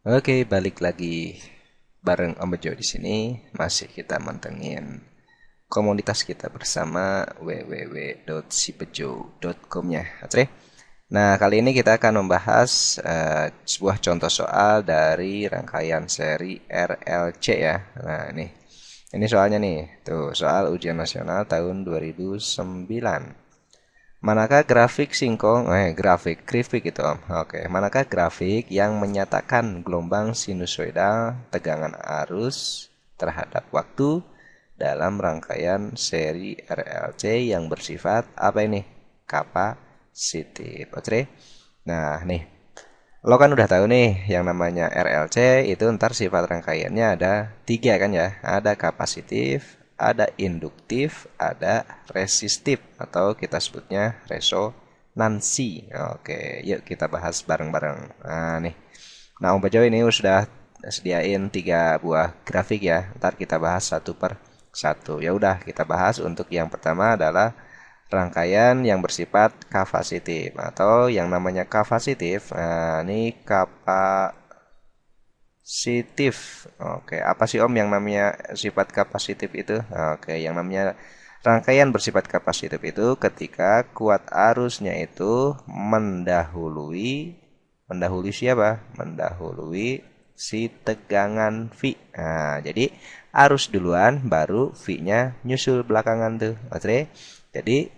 Oke, balik lagi bareng Om Bejo di sini. Masih kita mantengin komunitas kita bersama www.sibejo.com ya, Atre. Nah, kali ini kita akan membahas sebuah contoh soal dari rangkaian seri RLC ya. Nah, ini soalnya nih. Tuh, soal ujian nasional tahun 2009. Manakah grafik singkong, grafik itu Om. Oke, manakah grafik yang menyatakan gelombang sinusoidal tegangan arus terhadap waktu dalam rangkaian seri RLC yang bersifat apa ini? Kapasitif. Oke. Nah, nih. Lo kan udah tahu nih yang namanya RLC itu ntar sifat rangkaiannya ada tiga kan ya. Ada kapasitif, ada induktif, ada resistif atau kita sebutnya resonansi. Oke, yuk kita bahas bareng-bareng. Nah, nih. Nah, Om Bejo ini sudah sediain tiga buah grafik ya. Ntar kita bahas satu per satu. Ya udah, kita bahas untuk yang pertama adalah rangkaian yang bersifat kapasitif atau yang namanya kapasitif. Nah, ini kapasitif. Oke, apa sih Om yang namanya sifat kapasitif itu? Oke, yang namanya rangkaian bersifat kapasitif itu ketika kuat arusnya itu mendahului siapa? Mendahului si tegangan V. Nah, jadi arus duluan baru V-nya nyusul belakangan tuh. Oke. Jadi,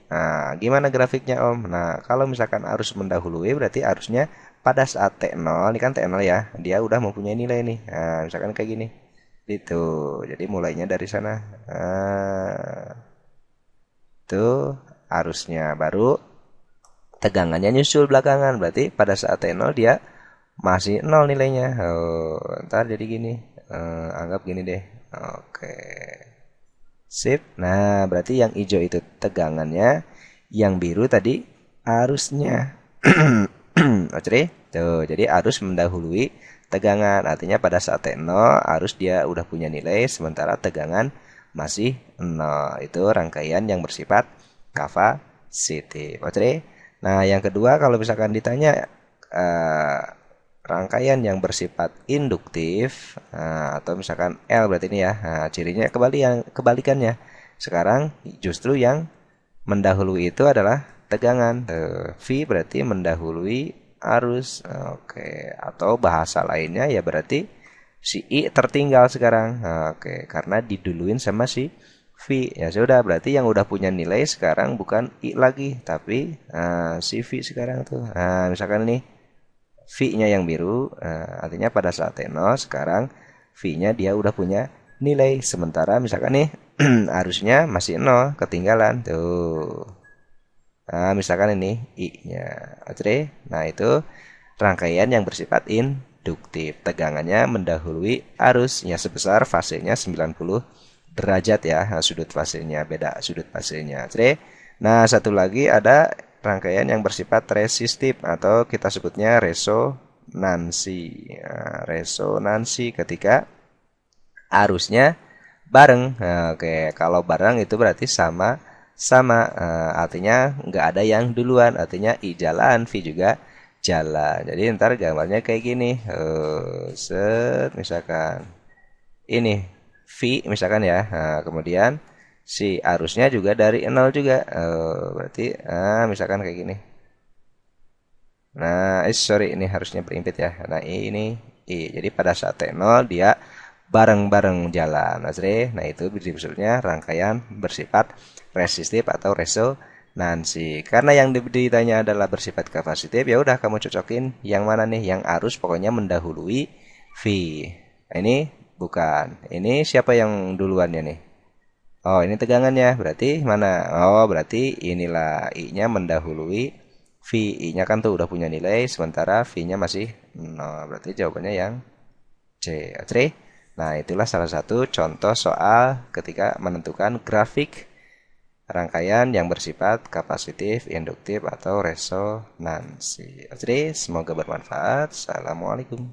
gimana grafiknya Om? Nah, kalau misalkan arus mendahului berarti arusnya pada saat T0, ini kan T0 ya, dia udah mempunyai nilai nih. Nah, misalkan kayak gini. Gitu. Jadi mulainya dari sana. Itu arusnya baru tegangannya nyusul belakangan. Berarti pada saat T0 dia masih nol nilainya. Oh, ntar jadi gini. Anggap gini deh. Oke. Sip. Nah, berarti yang hijau itu tegangannya, yang biru tadi arusnya. Oke, tuh, jadi arus mendahului tegangan. Artinya pada saat T0 arus dia udah punya nilai, sementara tegangan masih 0. Itu rangkaian yang bersifat kapasitif. Oke. Nah, yang kedua kalau misalkan ditanya eh, rangkaian yang bersifat induktif, atau misalkan L berarti ini ya. Nah, cirinya kebalikannya. Sekarang justru yang mendahului itu adalah tegangan. V berarti mendahului arus. Oke, atau bahasa lainnya ya berarti si I tertinggal sekarang. Oke, karena diduluin sama si V. Ya sudah, berarti yang udah punya nilai sekarang bukan I lagi, tapi si V sekarang tuh. Nah, misalkan nih V-nya yang biru, artinya pada saat T0 sekarang V-nya dia udah punya nilai. Sementara misalkan nih arusnya masih 0, ketinggalan tuh. Nah, misalkan ini I-nya. Oke. Nah, itu rangkaian yang bersifat induktif. Tegangannya mendahului arusnya sebesar fasenya 90 derajat ya. Nah, sudut fasenya beda sudut fasenya. Oke. Nah, satu lagi ada rangkaian yang bersifat resistif atau kita sebutnya resonansi. Nah, resonansi ketika arusnya bareng. Nah, oke, kalau bareng itu berarti sama. Artinya nggak ada yang duluan. Artinya I jalan, V juga jalan. Jadi ntar gambarnya kayak gini. Set, misalkan ini V misalkan ya. Nah, kemudian si arusnya juga dari nol juga. Berarti misalkan kayak gini. Nah, sorry ini harusnya berimpit ya. Nah, ini I. Jadi pada saat T0 dia bareng-bareng jalan. Nah, itu disebutnya rangkaian bersifat resistif atau resonansi. Karena yang ditanya adalah bersifat kapasitif, ya udah kamu cocokin yang mana nih? Yang arus pokoknya mendahului V. Nah, ini bukan. Ini siapa yang duluannya nih? Oh, ini tegangannya. Berarti mana? Oh, berarti inilah I-nya mendahului V. I-nya kan tuh udah punya nilai, sementara V-nya masih 0. Berarti jawabannya yang C. Oke. Nah, itulah salah satu contoh soal ketika menentukan grafik rangkaian yang bersifat kapasitif, induktif, atau resonansi. Oke, semoga bermanfaat. Assalamualaikum.